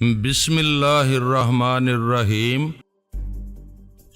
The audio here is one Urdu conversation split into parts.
بسم اللہ الرحمن الرحیم۔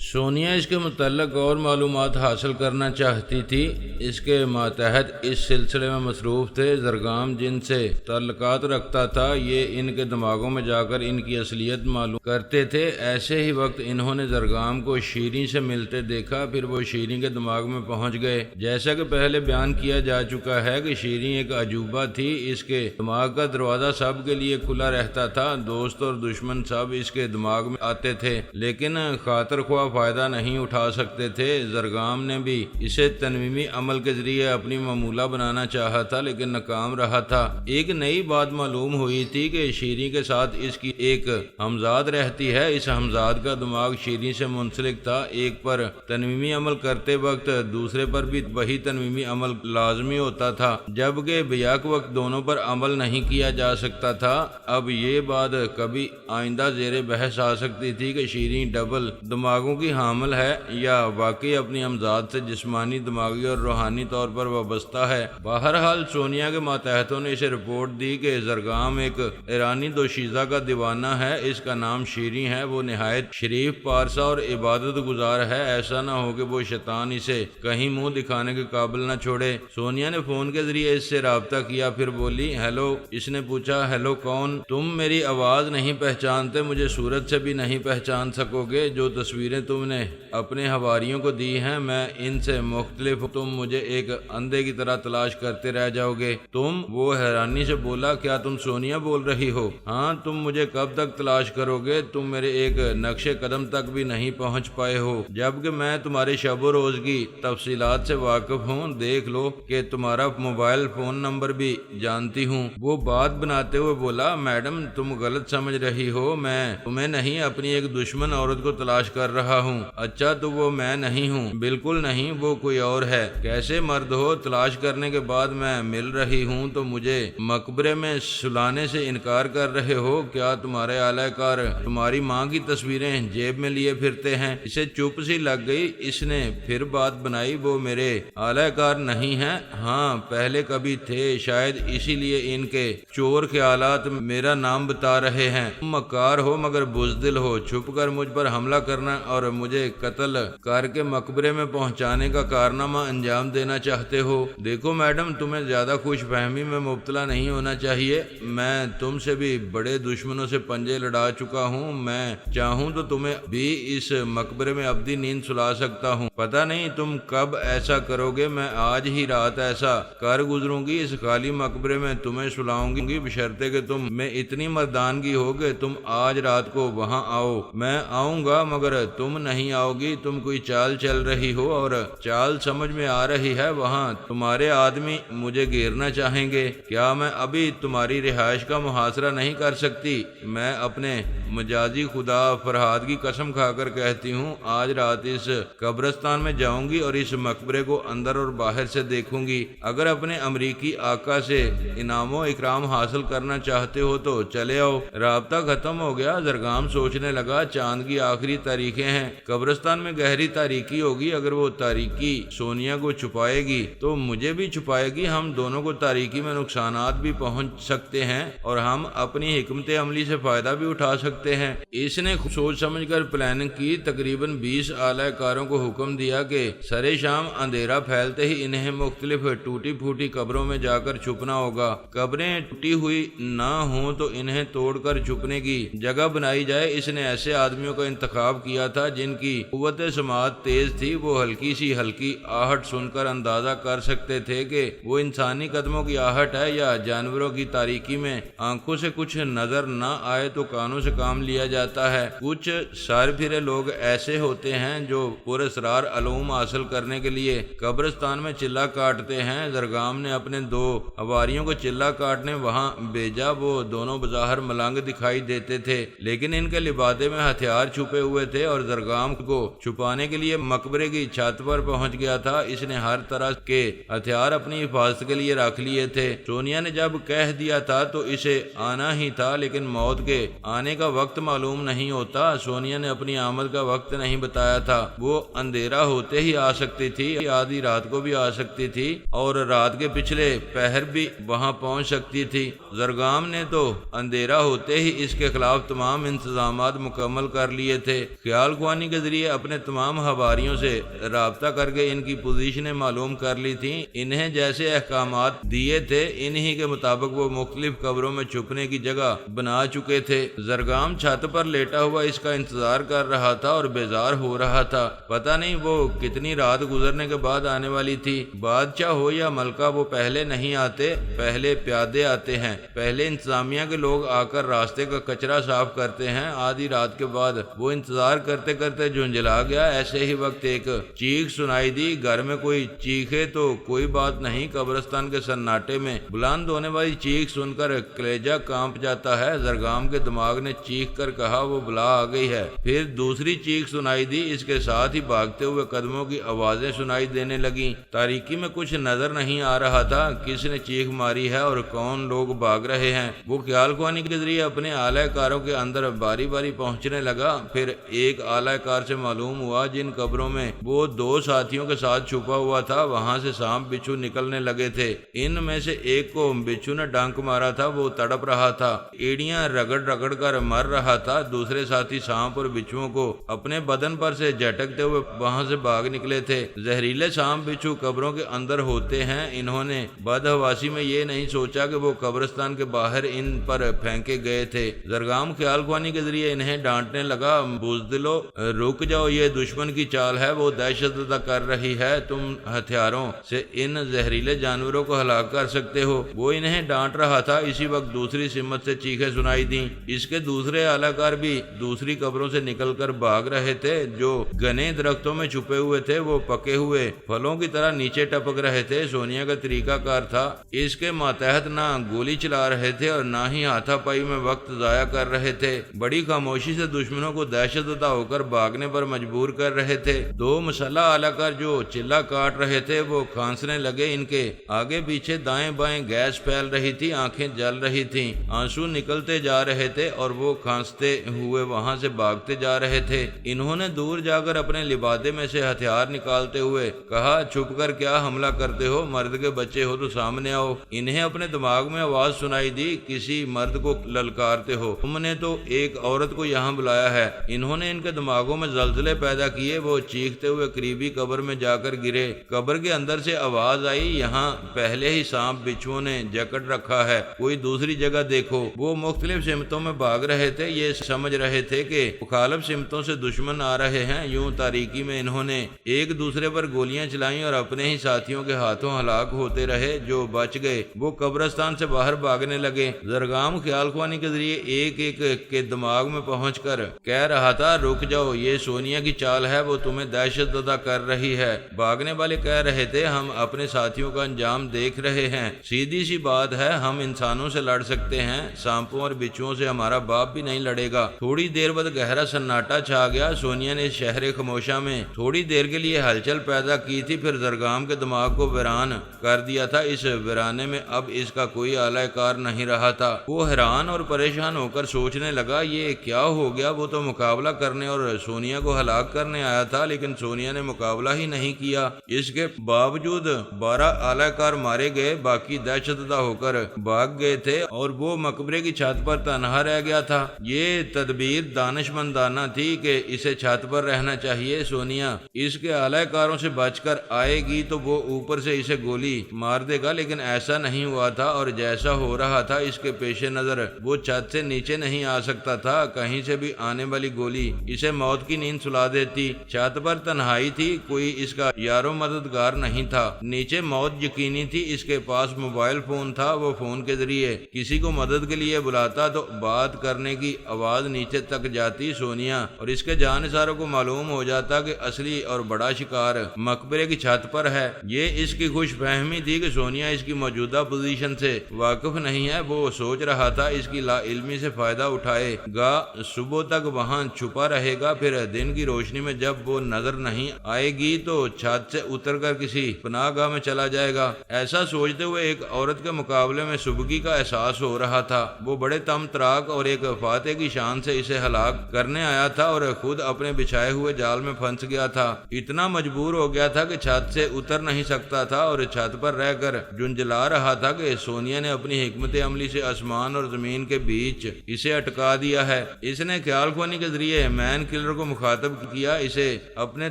سونیا اس کے متعلق اور معلومات حاصل کرنا چاہتی تھی۔ اس کے ماتحت اس سلسلے میں مصروف تھے۔ زرگام جن سے تعلقات رکھتا تھا یہ ان کے دماغوں میں جا کر ان کی اصلیت معلوم کرتے تھے۔ ایسے ہی وقت انہوں نے زرگام کو شیریں سے ملتے دیکھا، پھر وہ شیریں کے دماغ میں پہنچ گئے۔ جیسا کہ پہلے بیان کیا جا چکا ہے کہ شیریں ایک عجوبہ تھی۔ اس کے دماغ کا دروازہ سب کے لیے کھلا رہتا تھا۔ دوست اور دشمن سب اس کے دماغ میں آتے تھے، لیکن خاطر خواہ فائدہ نہیں اٹھا سکتے تھے۔ زرگام نے بھی اسے تنویمی عمل کے ذریعے اپنی معمولہ بنانا چاہا تھا، لیکن ناکام رہا تھا۔ ایک نئی بات معلوم ہوئی تھی کہ شیریں کے ساتھ اس کی ایک ہمزاد رہتی ہے۔ اس ہمزاد کا دماغ شیریں سے منسلک تھا۔ ایک پر تنویمی عمل کرتے وقت دوسرے پر بھی وہی تنویمی عمل لازمی ہوتا تھا، جبکہ بیک وقت دونوں پر عمل نہیں کیا جا سکتا تھا۔ اب یہ بات کبھی آئندہ زیر بحث آ سکتی تھی کہ شیریں ڈبل دماغوں کی حامل ہے یا واقعی اپنی ہمزاد سے جسمانی، دماغی اور روحانی طور پر وابستہ ہے۔ بہرحال سونیا کے ماتحتوں نے اسے رپورٹ دی کہ زرگام ایک ایرانی دوشیزہ کا دیوانہ ہے۔ اس کا نام شیریں ہے۔ وہ نہایت شریف، پارسا اور عبادت گزار ہے۔ ایسا نہ ہو کہ وہ شیطان اسے کہیں منہ دکھانے کے قابل نہ چھوڑے۔ سونیا نے فون کے ذریعے اس سے رابطہ کیا، پھر بولی ہیلو۔ اس نے پوچھا ہیلو کون؟ تم میری آواز نہیں پہچانتے، مجھے صورت سے بھی نہیں پہچان سکو گے۔ جو تصویریں تم نے اپنے حواریوں کو دی ہیں میں ان سے مختلف ہوں۔ تم مجھے ایک اندھے کی طرح تلاش کرتے رہ جاؤ گے۔ تم؟ وہ حیرانی سے بولا کیا تم سونیا بول رہی ہو؟ ہاں۔ تم مجھے کب تک تلاش کرو گے؟ تم میرے ایک نقش قدم تک بھی نہیں پہنچ پائے ہو، جبکہ میں تمہارے شب و روز کی تفصیلات سے واقف ہوں۔ دیکھ لو کہ تمہارا موبائل فون نمبر بھی جانتی ہوں۔ وہ بات بناتے ہوئے بولا میڈم تم غلط سمجھ رہی ہو، میں تمہیں نہیں اپنی ایک دشمن عورت کو تلاش کر رہا ہوں۔ اچھا تو وہ میں نہیں ہوں؟ بالکل نہیں، وہ کوئی اور ہے۔ کیسے مرد ہو؟ تلاش کرنے کے بعد میں مل رہی ہوں تو مجھے مقبرے میں سلانے سے انکار کر رہے ہو؟ کیا تمہارے اعلی کار تمہاری ماں کی تصویریں جیب میں لیے پھرتے ہیں؟ اسے چپ سی لگ گئی۔ اس نے پھر بات بنائی وہ میرے اعلی کار نہیں ہیں؟ ہاں پہلے کبھی تھے، شاید اسی لیے ان کے چور خیالات میرا نام بتا رہے ہیں۔ تم مکار ہو مگر بزدل ہو، چھپ کر مجھ پر حملہ کرنا اور مجھے قتل کر کے مقبرے میں پہنچانے کا کارنامہ انجام دینا چاہتے ہو۔ دیکھو میڈم تمہیں زیادہ خوش فہمی میں مبتلا نہیں ہونا چاہیے۔ میں تم سے بھی بڑے دشمنوں سے پنجے لڑا چکا ہوں۔ میں چاہوں تو تمہیں بھی اس مقبرے میں ابدی نیند سلا سکتا ہوں۔ پتہ نہیں تم کب ایسا کرو گے۔ میں آج ہی رات ایسا کر گزروں گی، اس خالی مقبرے میں تمہیں سلاؤں گی، بشرطے کہ تم میں اتنی مردانگی ہو کہ تم آج رات کو وہاں آؤ۔ میں آؤں گا مگر تم نہیں آؤ گی۔ تم کوئی چال چل رہی ہو اور چال سمجھ میں آ رہی ہے، وہاں تمہارے آدمی مجھے گھیرنا چاہیں گے۔ کیا میں ابھی تمہاری رہائش کا محاصرہ نہیں کر سکتی؟ میں اپنے مجازی خدا فرہاد کی قسم کھا کر کہتی ہوں آج رات اس قبرستان میں جاؤں گی اور اس مقبرے کو اندر اور باہر سے دیکھوں گی۔ اگر اپنے امریکی آقا سے انعام و اکرام حاصل کرنا چاہتے ہو تو چلے آؤ۔ رابطہ ختم ہو گیا۔ زرگام سوچنے لگا چاند کی آخری تاریخیں ہیں، قبرستان میں گہری تاریکی ہوگی۔ اگر وہ تاریکی سونیا کو چھپائے گی تو مجھے بھی چھپائے گی۔ ہم دونوں کو تاریکی میں نقصانات بھی پہنچ سکتے ہیں اور ہم اپنی حکمت عملی سے فائدہ بھی اٹھا سکتے ہیں۔ اس نے سوچ سمجھ کر پلاننگ کی۔ تقریباً 20 اعلی کاروں کو حکم دیا کہ سرے شام اندھیرا پھیلتے ہی انہیں مختلف ٹوٹی پھوٹی قبروں میں جا کر چھپنا ہوگا۔ قبریں ٹوٹی ہوئی نہ ہوں تو انہیں توڑ کر چھپنے کی جگہ بنائی جائے۔ اس نے ایسے آدمیوں کا انتخاب کیا تھا جن کی قوت سماعت تیز تھی۔ وہ ہلکی آہٹ سن کر اندازہ کر سکتے تھے کہ وہ انسانی قدموں کی آہٹ ہے یا جانوروں کی۔ تاریکی میں آنکھوں سے کچھ نظر نہ آئے تو کانوں سے کام لیا جاتا ہے۔ کچھ سر پھرے لوگ ایسے ہوتے ہیں جو پراسرار علوم حاصل کرنے کے لیے قبرستان میں چلہ کاٹتے ہیں۔ زرگام نے اپنے 2 حواریوں کو چلہ کاٹنے وہاں بھیجا۔ وہ دونوں بظاہر ملنگ دکھائی دیتے تھے، لیکن ان کے لبادے میں ہتھیار چھپے ہوئے تھے اور زرگام زرگام کو چھپانے کے لیے مقبرے کی چھت پر پہنچ گیا تھا۔ اس نے ہر طرح کے ہتھیار اپنی حفاظت کے لیے رکھ لیے تھے۔ سونیا نے جب کہہ دیا تھا تو اسے آنا ہی تھا، لیکن موت کے آنے کا وقت معلوم نہیں ہوتا۔ سونیا نے اپنی آمد کا وقت نہیں بتایا تھا۔ وہ اندھیرا ہوتے ہی آ سکتی تھی، آدھی رات کو بھی آ سکتی تھی، اور رات کے پچھلے پہر بھی وہاں پہنچ سکتی تھی۔ زرگام نے تو اندھیرا ہوتے ہی اس کے خلاف تمام انتظامات مکمل کر لیے تھے۔ خیال خوانی کے ذریعے اپنے تمام حواریوں سے رابطہ کر کے ان کی پوزیشنیں معلوم کر لی تھیں۔ انہیں جیسے احکامات دیے تھے انہی کے مطابق وہ مختلف قبروں میں چھپنے کی جگہ بنا چکے تھے۔ زرگام چھت پر لیٹا ہوا اس کا انتظار کر رہا تھا اور بیزار ہو رہا تھا۔ پتہ نہیں وہ کتنی رات گزرنے کے بعد آنے والی تھی۔ بادشاہ ہو یا ملکہ، وہ پہلے نہیں آتے، پہلے پیادے آتے ہیں۔ پہلے انتظامیہ کے لوگ آ کر راستے کا کچرا صاف کرتے ہیں۔ آدھی رات کے بعد وہ انتظار کرتے کرتے جھنجھلا گیا۔ ایسے ہی وقت ایک چیخ سنائی دی۔ گھر میں کوئی چیخے تو کوئی بات نہیں، قبرستان کے سناٹے میں بلند ہونے والی چیخ سن کر کلیجہ کانپ جاتا ہے۔ زرگام کے دماغ نے چیخ کر کہا وہ بلا آ گئی ہے۔ پھر دوسری چیخ سنائی دی۔ اس کے ساتھ ہی بھاگتے ہوئے قدموں کی آوازیں سنائی دینے لگیں۔ تاریکی میں کچھ نظر نہیں آ رہا تھا، کس نے چیخ ماری ہے اور کون لوگ بھاگ رہے ہیں۔ وہ خیال خوانی کے ذریعے اپنے اعلی کاروں کے اندر باری باری پہنچنے لگا۔ پھر ایک اعلی کار سے معلوم ہوا جن قبروں میں وہ دو ساتھیوں کے ساتھ چھپا ہوا تھا وہاں سے سانپ بچھو نکلنے لگے تھے۔ ان میں سے ایک کو بچھو نے ڈنک مارا تھا، وہ تڑپ رہا تھا، ایڑیاں رگڑ رگڑ کر مر رہا تھا۔ دوسرے ساتھی سانپ اور بچھوؤں کو اپنے بدن پر سے جھٹکتے ہوئے وہاں سے بھاگ نکلے تھے۔ زہریلے سانپ بچھو قبروں کے اندر ہوتے ہیں۔ انہوں نے بدحواسی میں یہ نہیں سوچا کہ وہ قبرستان کے باہر ان پر پھینکے گئے تھے۔ زرگام خیال خوانی کے ذریعے انہیں ڈانٹنے لگا، بزدلو رک جاؤ، یہ دشمن کی چال ہے، وہ دہشت زدہ کر رہی ہے، تم ہتھیاروں سے ان زہریلے جانوروں کو ہلاک کر سکتے ہو۔ وہ انہیں ڈانٹ رہا تھا، اسی وقت دوسری سمت سے چیخیں سنائی دیں۔ اس کے دوسرے اعلی کار بھی دوسری قبروں سے نکل کر بھاگ رہے تھے۔ جو گھنے درختوں میں چھپے ہوئے تھے وہ پکے ہوئے پھلوں کی طرح نیچے ٹپک رہے تھے۔ سونیا کا طریقہ کار تھا، اس کے ماتحت نہ گولی چلا رہے تھے اور نہ ہی ہاتھا پائی میں وقت ضائع کر رہے تھے، بڑی خاموشی سے دشمنوں کو دہشت زدہ ہو کر بھاگنے پر مجبور کر رہے تھے۔ دو مسلح اعلی کار جو چلہ کاٹ رہے تھے وہ کھانسنے لگے۔ ان کے آگے پیچھے دائیں بائیں گیس پھیل رہی تھی، آنکھیں جل رہی تھیں، آنسو نکلتے جا رہے تھے اور وہ کھانستے ہوئے وہاں سے بھاگتے جا رہے تھے۔ انہوں نے دور جا کر اپنے لبادے میں سے ہتھیار نکالتے ہوئے کہا، چھپ کر کیا حملہ کرتے ہو؟ مرد کے بچے ہو تو سامنے آؤ۔ انہیں اپنے دماغ میں آواز سنائی دی، کسی مرد کو للکارتے ہو، تم نے تو ایک عورت کو یہاں بلایا ہے۔ انہوں نے ان کے دماغوں میں زلزلے پیدا کیے۔ وہ چیختے ہوئے قریبی قبر میں جا کر گرے۔ قبر کے اندر سے آواز آئی، یہاں پہلے ہی سانپ بچھوؤں نے جکڑ رکھا ہے، کوئی دوسری جگہ دیکھو۔ وہ مختلف سمتوں میں بھاگ رہے تھے، یہ سمجھ رہے تھے کہ مخالف سمتوں سے دشمن آ رہے ہیں۔ یوں تاریکی میں انہوں نے ایک دوسرے پر گولیاں چلائیں اور اپنے ہی ساتھیوں کے ہاتھوں ہلاک ہوتے رہے۔ جو بچ گئے وہ قبرستان سے باہر بھاگنے لگے۔ زرگام خیال خوانی کے ذریعے ایک ایک کے دماغ میں پہنچ کر کہہ رہا تھا، رک جاؤ، یہ سونیا کی چال ہے، وہ تمہیں دہشت زدہ کر رہی ہے۔ بھاگنے والے کہہ رہے تھے، ہم اپنے ساتھیوں کا انجام دیکھ رہے ہیں، سیدھی سی بات ہے، ہم انسانوں سے لڑ سکتے ہیں، سانپوں اور بچھوؤں سے ہمارا باپ بھی نہیں لڑے گا۔ تھوڑی دیر بعد گہرا سناٹا چھا گیا۔ سونیا نے شہر خموشہ میں تھوڑی دیر کے لیے ہلچل پیدا کی تھی، پھر زرگام کے دماغ کو ویران کر دیا تھا۔ اس ویرانے میں اب اس کا کوئی اعلی کار نہیں رہا تھا۔ وہ حیران اور پریشان ہو کر سوچنے لگا، یہ کیا ہو گیا؟ وہ تو مقابلہ کرنے اور سونیا کو ہلاک کرنے آیا تھا، لیکن سونیا نے مقابلہ ہی نہیں کیا۔ اس کے باوجود 12 اعلی کار مارے گئے، باقی دہشت زدہ ہو کر بھاگ گئے تھے اور وہ مقبرے کی چھت پر تنہا رہ گیا تھا۔ یہ تدبیر دانشمندانہ تھی کہ اسے چھت پر رہنا چاہیے۔ سونیا اس کے اعلی کاروں سے بچ کر آئے گی تو وہ اوپر سے اسے گولی مار دے گا، لیکن ایسا نہیں ہوا تھا، اور جیسا ہو رہا تھا اس کے پیش نظر وہ چھت سے نیچے نہیں آ سکتا تھا۔ کہیں سے بھی آنے والی گولی اسے موت کی نیند سلا دیتی۔ چھت پر تنہائی تھی، کوئی اس کا یار و مددگار نہیں تھا۔ نیچے موت یقینی تھی۔ اس کے پاس موبائل فون تھا، وہ فون کے ذریعے کسی کو مدد کے لیے بلاتا تو بات کرنے کی آواز نیچے تک جاتی۔ سونیا اور اس کے جانساروں کو معلوم ہو جاتا کہ اصلی اور بڑا شکار مقبرے کی چھت پر ہے۔ یہ اس کی خوش فہمی تھی کہ سونیا اس کی موجودہ پوزیشن سے واقف نہیں ہے۔ وہ سوچ رہا تھا اس کی لا علمی سے فائدہ اٹھائے گا، صبح تک وہاں چھپا رہے گا گا، پھر دن کی روشنی میں جب وہ نظر نہیں آئے گی تو چھت سے اتر کر کسی پناہ گاہ میں چلا جائے گا۔ ایسا سوچتے ہوئے ایک عورت کے مقابلے میں سبکی کا احساس ہو رہا تھا۔ وہ بڑے تم تراک اور ایک فاتح کی شان سے اسے ہلاک کرنے آیا تھا اور خود اپنے بچھائے ہوئے جال میں پھنس گیا تھا۔ اتنا مجبور ہو گیا تھا کہ چھت سے اتر نہیں سکتا تھا اور چھت پر رہ کر جنجلا رہا تھا کہ سونیا نے اپنی حکمت عملی سے آسمان اور زمین کے بیچ اسے اٹکا دیا ہے۔ اس نے خیال خوانی کے ذریعے مین کلر کو مخاطب کیا، اسے اپنے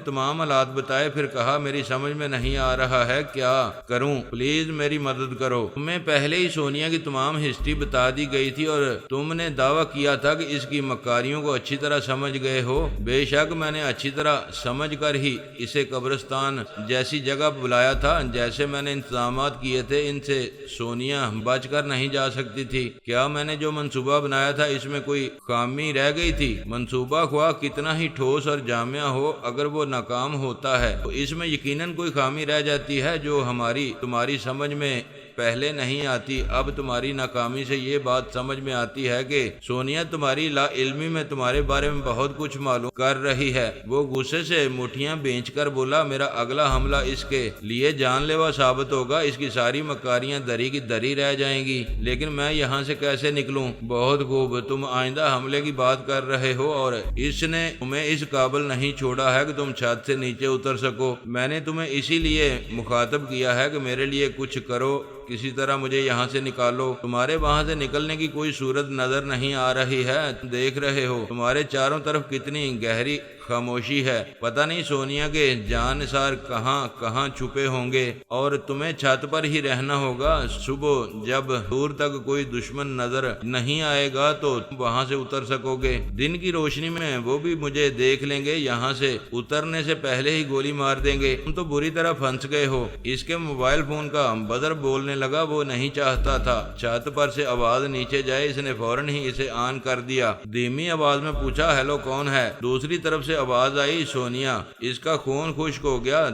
تمام حالات بتائے، پھر کہا میری سمجھ میں نہیں آ رہا ہے، کیا کروں؟ پلیز میری مدد کرو۔ تمہیں پہلے ہی سونیا کی تمام ہسٹری بتا دی گئی تھی اور تم نے دعویٰ کیا تھا کہ اس کی مکاریوں کو اچھی طرح سمجھ گئے ہو۔ بے شک میں نے اچھی طرح سمجھ کر ہی اسے قبرستان جیسی جگہ بلایا تھا۔ جیسے میں نے انتظامات کیے تھے ان سے سونیا بچ کر نہیں جا سکتی تھی۔ کیا میں نے جو منصوبہ بنایا تھا اس میں کوئی خامی رہ گئی تھی؟ منصوبہ خواہ کتنا ہی ٹھوس اور جامع ہو، اگر وہ ناکام ہوتا ہے تو اس میں یقیناً کوئی خامی رہ جاتی ہے جو تمہاری سمجھ میں پہلے نہیں آتی۔ اب تمہاری ناکامی سے یہ بات سمجھ میں آتی ہے کہ سونیا تمہاری لا علمی میں تمہارے بارے میں بہت کچھ معلوم کر رہی ہے۔ وہ غصے سے مٹھیاں بھینچ کر بولا، میرا اگلا حملہ اس کے لیے جان لیوا ثابت ہوگا، اس کی ساری مکاریاں دری کی دری رہ جائیں گی، لیکن میں یہاں سے کیسے نکلوں؟ بہت خوب، تم آئندہ حملے کی بات کر رہے ہو اور اس نے تمہیں اس قابل نہیں چھوڑا ہے کہ تم چھت سے نیچے اتر سکو۔ میں نے تمہیں اسی لیے مخاطب کیا ہے کہ میرے لیے کچھ کرو، کسی طرح مجھے یہاں سے نکالو۔ تمہارے وہاں سے نکلنے کی کوئی صورت نظر نہیں آ رہی ہے۔ دیکھ رہے ہو تمہارے چاروں طرف کتنی گہری خاموشی ہے، پتہ نہیں سونیا کے جان نثار کہاں چھپے ہوں گے، اور تمہیں چھت پر ہی رہنا ہوگا۔ صبح جب دور تک کوئی دشمن نظر نہیں آئے گا تو تم وہاں سے اتر سکو گے۔ دن کی روشنی میں وہ بھی مجھے دیکھ لیں گے، یہاں سے اترنے سے پہلے ہی گولی مار دیں گے۔ تم تو بری طرح پھنس گئے ہو۔ اس کے موبائل فون کا بزر بولنے لگا، وہ نہیں چاہتا تھا چھت پر سے آواز نیچے جائے، اس نے فوراً ہی اسے آن کر دیا۔ دھیمی آواز میں پوچھا، ہیلو کون ہے؟ دوسری طرف سے آواز آئی، سونیا۔ اس کا خون خشک ہو گیا،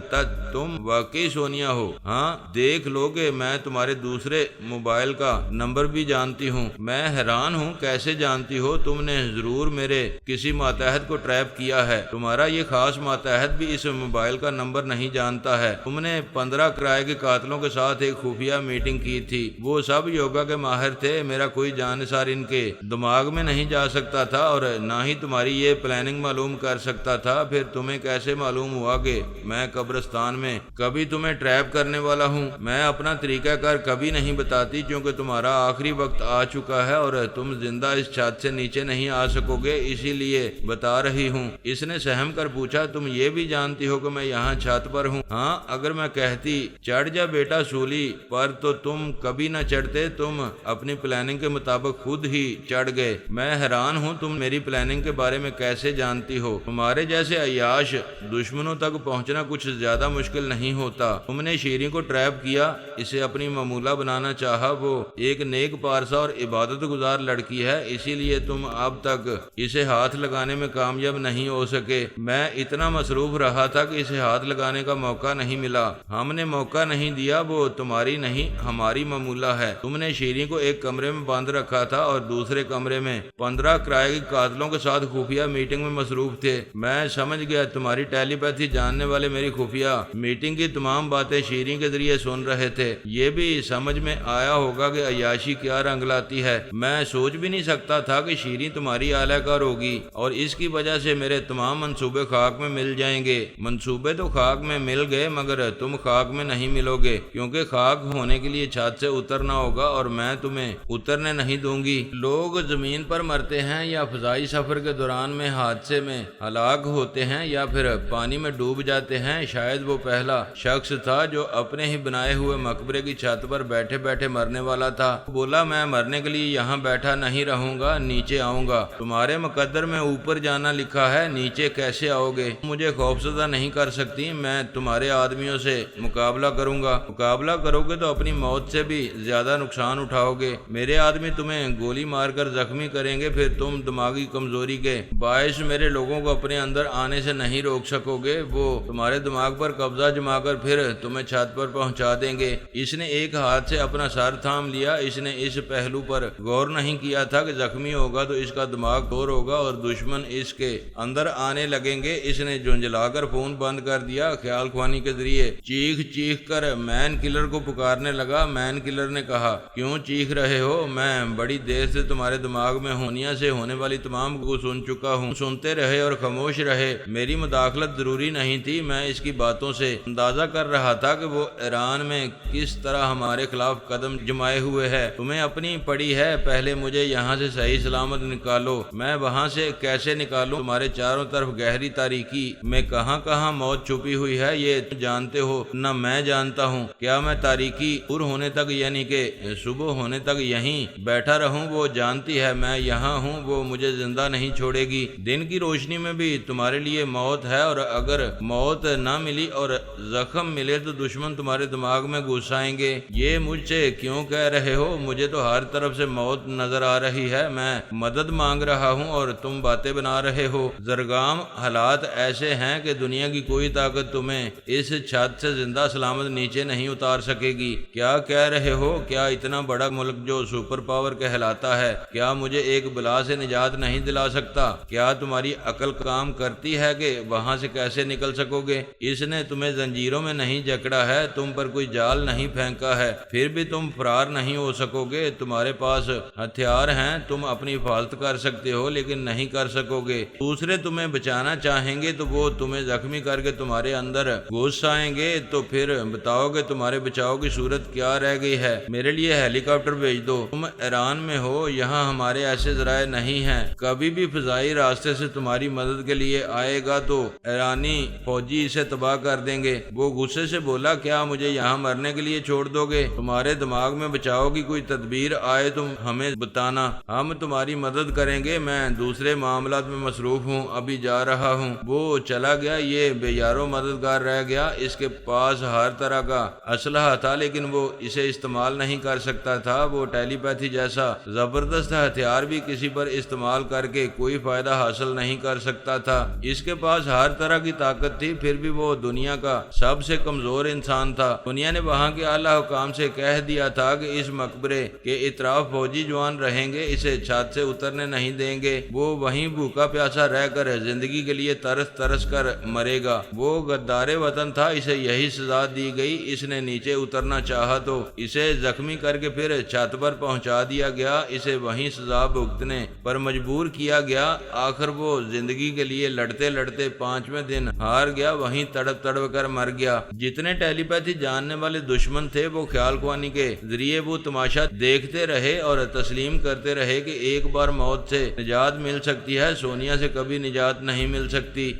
تم واقعی سونیا ہو؟ ہاں، دیکھ لو کہ میں تمہارے دوسرے موبائل کا نمبر بھی جانتی ہوں۔ میں حیران ہوں، کیسے جانتی ہو؟ تم نے ضرور میرے کسی ماتحت کو ٹریپ کیا ہے۔ تمہارا یہ خاص ماتحت بھی اس موبائل کا نمبر نہیں جانتا ہے۔ تم نے 15 کرائے کے قاتلوں کے ساتھ ایک خفیہ میٹنگ کی تھی، وہ سب یوگا کے ماہر تھے۔ میرا کوئی جانسار ان کے دماغ میں نہیں جا سکتا تھا اور نہ ہی تمہاری یہ پلاننگ معلوم کر سکتا تھا۔ پھر تمہیں کیسے معلوم ہوا کہ میں قبرستان میں کبھی تمہیں ٹریپ کرنے والا ہوں؟ میں اپنا طریقہ کار کبھی نہیں بتاتی کیونکہ تمہارا آخری وقت آ چکا ہے اور تم زندہ اس چھت سے نیچے نہیں آ سکو گے، اسی لیے بتا رہی ہوں۔ اس نے سہم کر پوچھا، تم یہ بھی جانتی ہو کہ میں یہاں چھت پر ہوں؟ ہاں، اگر میں کہتی چڑھ جا بیٹا سولی پر تو تم کبھی نہ چڑھتے، تم اپنی پلاننگ کے مطابق خود ہی چڑھ گئے۔ میں حیران ہوں تم میری پلاننگ کے بارے میں کیسے جانتی ہو؟ تمہارے جیسے عیاش دشمنوں تک پہنچنا کچھ زیادہ مشکل نہیں ہوتا۔ تم نے شیریں کو ٹریپ کیا، اسے اپنی معمولہ بنانا چاہا۔ وہ ایک نیک پارسا اور عبادت گزار لڑکی ہے، اسی لیے تم اب تک اسے ہاتھ لگانے میں کامیاب نہیں ہو سکے۔ میں اتنا مصروف رہا تھا کہ اسے ہاتھ لگانے کا موقع نہیں ملا۔ ہم نے موقع نہیں دیا، وہ تمہاری نہیں ہماری معمولہ ہے۔ تم نے شیریں کو ایک کمرے میں بند رکھا تھا اور دوسرے کمرے میں 15 کرائے کے قاتلوں کے ساتھ خفیہ میٹنگ میں مصروف تھے۔ میں سمجھ گیا، تمہاری ٹیلی پیتھی جاننے والے میری خفیہ میٹنگ کی تمام باتیں شیریں کے ذریعے سن رہے تھے۔ یہ بھی سمجھ میں آیا ہوگا کہ عیاشی کیا رنگ لاتی ہے۔ میں سوچ بھی نہیں سکتا تھا کہ شیریں تمہاری اعلی کار ہوگی اور اس کی وجہ سے میرے تمام منصوبے خاک میں مل جائیں گے۔ منصوبے تو خاک میں مل گئے مگر تم خاک میں نہیں ملو گے، کیونکہ خاک ہونے کے لیے چھت سے اترنا ہوگا اور میں تمہیں اترنے نہیں دوں گی۔ لوگ زمین پر مرتے ہیں یا فضائی سفر کے دوران میں حادثے میں ہلاک ہوتے ہیں یا پھر پانی میں ڈوب جاتے ہیں۔ شاید وہ پہلا شخص تھا جو اپنے ہی بنائے ہوئے مقبرے کی چھت پر بیٹھے بیٹھے مرنے والا تھا۔ بولا، میں مرنے کے لیے یہاں بیٹھا نہیں رہوں گا، نیچے آؤں گا۔ تمہارے مقدر میں اوپر جانا لکھا ہے، نیچے کیسے آؤ گے؟ مجھے خوفزدہ نہیں کر سکتی، میں تمہارے آدمیوں سے مقابلہ کروں گا۔ مقابلہ کرو گے تو اپنی اپنی موت سے بھی زیادہ نقصان اٹھاؤ گے۔ میرے آدمی تمہیں گولی مار کر زخمی کریں گے، پھر تم دماغی کمزوری کے باعث میرے لوگوں کو اپنے اندر آنے سے نہیں روک سکو گے۔ وہ تمہارے دماغ پر قبضہ جما کر پھر تمہیں چھت پر پہنچا دیں گے۔ اس نے ایک ہاتھ سے اپنا سر تھام لیا۔ اس نے اس پہلو پر غور نہیں کیا تھا کہ زخمی ہوگا تو اس کا دماغ دور ہوگا اور دشمن اس کے اندر آنے لگیں گے۔ اس نے جھنجھلا کر فون بند کر دیا۔ خیال خوانی کے ذریعے چیخ چیخ کر مین کلر کو پکارنے لگا۔ مین کلر نے کہا، کیوں چیخ رہے ہو؟ میں بڑی دیر سے تمہارے دماغ میں ہونیا سے ہونے والی تمام کو سن چکا ہوں۔ سنتے رہے اور خاموش رہے۔ میری مداخلت ضروری نہیں تھی۔ میں اس کی باتوں سے اندازہ کر رہا تھا کہ وہ ایران میں کس طرح ہمارے خلاف قدم جمائے ہوئے ہے۔ تمہیں اپنی پڑی ہے، پہلے مجھے یہاں سے صحیح سلامت نکالو۔ میں وہاں سے کیسے نکالوں؟ تمہارے چاروں طرف گہری تاریکی میں کہاں کہاں موت چھپی ہوئی ہے یہ تم جانتے ہو، نہ میں جانتا ہوں۔ کیا میں تاریکی دور ہونے تک یعنی کہ صبح ہونے تک یہیں بیٹھا رہوں؟ وہ جانتی ہے میں یہاں ہوں، وہ مجھے زندہ نہیں چھوڑے گی۔ دن کی روشنی میں بھی تمہارے لیے موت ہے، اور اگر موت نہ ملی اور زخم ملے تو دشمن تمہارے دماغ میں گھس آئیں گے۔ یہ مجھ سے کیوں کہہ رہے ہو؟ مجھے تو ہر طرف سے موت نظر آ رہی ہے۔ میں مدد مانگ رہا ہوں اور تم باتیں بنا رہے ہو۔ زرگام، حالات ایسے ہیں کہ دنیا کی کوئی طاقت تمہیں اس چھت سے زندہ سلامت نیچے نہیں اتار سکے گی۔ کیا کہہ رہے ہو؟ کیا اتنا بڑا ملک جو سپر پاور کہلاتا ہے، کیا مجھے ایک بلا سے نجات نہیں دلا سکتا؟ کیا تمہاری عقل کام کرتی ہے کہ وہاں سے کیسے نکل سکو گے؟ اس نے تمہیں زنجیروں میں نہیں جکڑا ہے، تم پر کوئی جال نہیں پھینکا ہے، پھر بھی تم فرار نہیں ہو سکو گے۔ تمہارے پاس ہتھیار ہیں، تم اپنی حفاظت کر سکتے ہو لیکن نہیں کر سکو گے۔ دوسرے تمہیں بچانا چاہیں گے تو وہ تمہیں زخمی کر کے تمہارے اندر گھس آئیں گے، تو پھر بتاؤ کہ تمہارے بچاؤ کی صورت کیا رہ گئی ہے؟ میرے لیے ہیلی کاپٹر بھیج دو۔ تم ایران میں ہو، یہاں ہمارے ایسے ذرائع نہیں ہیں۔ کبھی بھی فضائی راستے سے تمہاری مدد کے لیے آئے گا تو ایرانی فوجی اسے تباہ کر دیں گے۔ وہ غصے سے بولا، کیا مجھے یہاں مرنے کے لیے چھوڑ دو گے؟ تمہارے دماغ میں بچاؤ کی کوئی تدبیر آئے تم ہمیں بتانا، ہم تمہاری مدد کریں گے۔ میں دوسرے معاملات میں مصروف ہوں، ابھی جا رہا ہوں۔ وہ چلا گیا۔ یہ بے یارو مددگار رہ گیا۔ اس کے پاس ہر طرح کا اسلحہ تھا لیکن وہ اسے استعمال نہیں کر سکتا تھا۔ وہ ٹیلی پیتھی جیسا زبردست ہتھیار بھی کسی پر استعمال کر کے کوئی فائدہ حاصل نہیں کر سکتا تھا۔ اس کے پاس ہر طرح کی طاقت تھی، پھر بھی وہ دنیا کا سب سے کمزور انسان تھا۔ دنیا نے وہاں کے اعلیٰ حکام سے کہہ دیا تھا کہ اس مقبرے کے اطراف فوجی جوان رہیں گے، اسے چھت سے اترنے نہیں دیں گے۔ وہ وہیں بھوکا پیاسا رہ کر زندگی کے لیے ترس ترس کر مرے گا۔ وہ غدار وطن تھا، اسے یہی سزا دی گئی۔ اس نے نیچے اترنا چاہا تو اسے زخمی کر کے پھر چھت پر پہنچا دیا گیا۔ اسے وہیں سزا بھگتنے پر مجبور کیا گیا۔ آخر وہ زندگی کے لیے لڑتے لڑتے 5ویں دن ہار گیا، وہیں تڑپ تڑپ کر مر گیا۔ جتنے ٹیلی پیتھی جاننے والے دشمن تھے وہ خیال خوانی کے ذریعے وہ تماشا دیکھتے رہے اور تسلیم کرتے رہے کہ ایک بار موت سے نجات مل سکتی ہے، سونیا سے کبھی نجات نہیں مل سکتی۔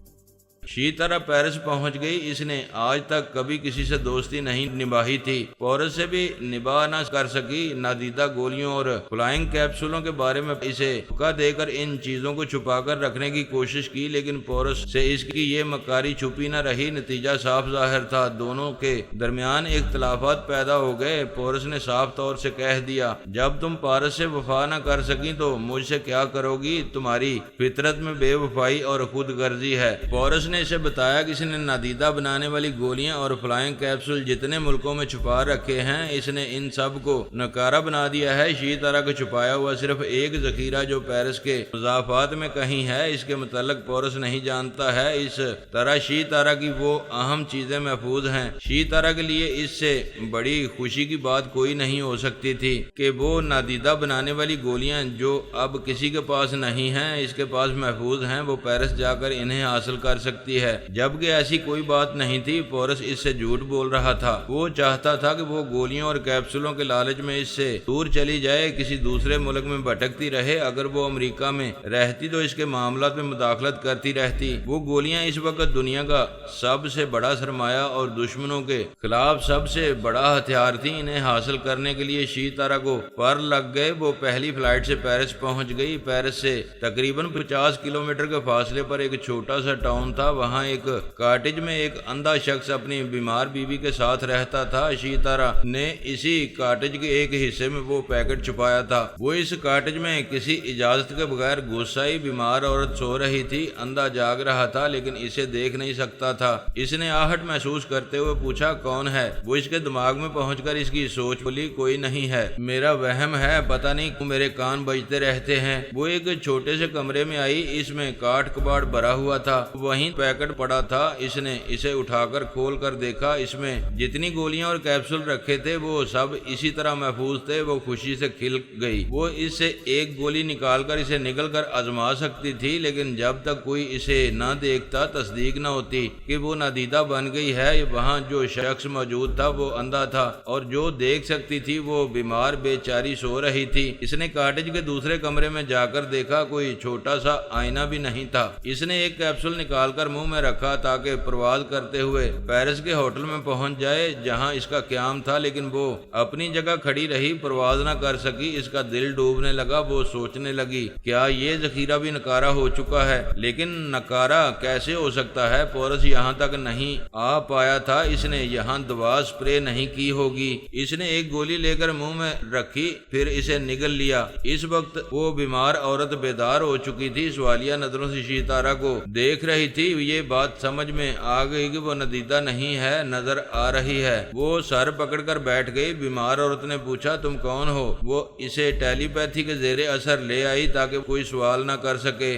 شیطرہ پیرس پہنچ گئی۔ اس نے آج تک کبھی کسی سے دوستی نہیں نباہی تھی، پورس سے بھی نباہ نہ کر سکی۔ نادیدہ گولیوں اور فلائنگ کیپسولوں کے بارے میں اسے دھوکہ دے کر ان چیزوں کو چھپا کر رکھنے کی کوشش کی، لیکن پورس سے اس کی یہ مکاری چھپی نہ رہی۔ نتیجہ صاف ظاہر تھا، دونوں کے درمیان اختلافات پیدا ہو گئے۔ پورس نے صاف طور سے کہہ دیا، جب تم پارس سے وفا نہ کر سکی تو مجھ سے کیا کرو گی؟ تمہاری فطرت میں بے وفائی اور خود غرضی ہے۔ پورس نے اسے بتایا کہ اس نے نادیدہ بنانے والی گولیاں اور فلائنگ کیپسول جتنے ملکوں میں چھپا رکھے ہیں، اس نے ان سب کو نکارہ بنا دیا ہے۔ شیطرہ کا چھپایا ہوا صرف ایک ذخیرہ جو پیرس کے مضافات میں کہیں ہے، اس کے متعلق پورس نہیں جانتا ہے۔ اس طرح شیطرہ کی وہ اہم چیزیں محفوظ ہیں۔ شیطرہ کے لیے اس سے بڑی خوشی کی بات کوئی نہیں ہو سکتی تھی کہ وہ نادیدہ بنانے والی گولیاں جو اب کسی کے پاس نہیں ہیں، اس کے پاس محفوظ ہیں، وہ پیرس جا کر انہیں حاصل کر سکتی ہے، جبکہ ایسی کوئی بات نہیں تھی۔ پورس اس سے جھوٹ بول رہا تھا۔ وہ چاہتا تھا کہ وہ گولیوں اور کیپسولوں کے لالچ میں اس سے دور چلی جائے، کسی دوسرے ملک میں بھٹکتی رہے۔ اگر وہ امریکہ میں رہتی تو اس کے معاملات میں مداخلت کرتی رہتی۔ وہ گولیاں اس وقت دنیا کا سب سے بڑا سرمایہ اور دشمنوں کے خلاف سب سے بڑا ہتھیار تھی۔ انہیں حاصل کرنے کے لیے شیطرہ کو پر لگ گئے۔ وہ پہلی فلائٹ سے پیرس پہنچ گئی۔ پیرس سے تقریباً 50 کلومیٹر کے فاصلے پر ایک چھوٹا سا ٹاؤن تھا۔ وہاں ایک کاٹیج میں ایک اندھا شخص اپنی بیمار بیوی کے ساتھ رہتا تھا۔ شیتارا نے اسی کاٹیج کے ایک حصے میں وہ پیکٹ چھپایا تھا۔ وہ اس کاٹیج میں کسی اجازت کے بغیر گھس آئی۔ بیمار عورت سو رہی تھی، اندھا جاگ رہا تھا لیکن اسے دیکھ نہیں سکتا تھا۔ اس نے آہٹ محسوس کرتے ہوئے پوچھا کون ہے؟ وہ اس کے دماغ میں پہنچ کر اس کی سوچ بولی کوئی نہیں ہے، میرا وہم ہے، پتہ نہیں کیوں میرے کان بجتے رہتے ہیں۔ وہ ایک چھوٹے سے کمرے میں آئی، اس میں کاٹ کباڑ بھرا ہوا تھا، وہیں پیکٹ پڑا تھا۔ اس نے اسے اٹھا کر کھول کر دیکھا، اس میں جتنی گولیاں اور کیپسول رکھے تھے وہ سب اسی طرح محفوظ تھے۔ وہ خوشی سے کھل گئی۔ وہ اس سے ایک گولی نکال کر اسے نگل کر آزما سکتی تھی، لیکن جب تک کوئی اسے نہ دیکھتا تصدیق نہ ہوتی کہ وہ نادیدہ بن گئی ہے۔ وہاں جو شخص موجود تھا وہ اندھا تھا اور جو دیکھ سکتی تھی وہ بیمار بیچاری سو رہی تھی۔ اس نے کاٹیج کے دوسرے کمرے میں جا کر دیکھا، کوئی چھوٹا سا آئینہ بھی نہیں تھا۔ اس نے ایک کیپسول نکال کر منہ میں رکھا تاکہ پرواز کرتے ہوئے پیرس کے ہوٹل میں پہنچ جائے جہاں اس کا قیام تھا، لیکن وہ اپنی جگہ کھڑی رہی، پرواز نہ کر سکی۔ اس کا دل ڈوبنے لگا۔ وہ سوچنے لگی کیا یہ ذخیرہ بھی نکارہ ہو چکا ہے؟ لیکن نکارہ کیسے ہو سکتا ہے؟ پورس یہاں تک نہیں آ پایا تھا، اس نے یہاں دوا اسپرے نہیں کی ہوگی۔ اس نے ایک گولی لے کر منہ میں رکھی، پھر اسے نگل لیا۔ اس وقت وہ بیمار عورت بیدار ہو چکی تھی، سوالیہ نظروں سے شیتارا کو دیکھ رہی تھی۔ یہ بات سمجھ میں آ گئی کہ وہ ندیدہ نہیں ہے، نظر آ رہی ہے۔ وہ سر پکڑ کر بیٹھ گئی۔ بیمار عورت نے پوچھا تم کون ہو؟ وہ اسے ٹیلی پیتھی کے زیر اثر لے آئی تاکہ کوئی سوال نہ کر سکے۔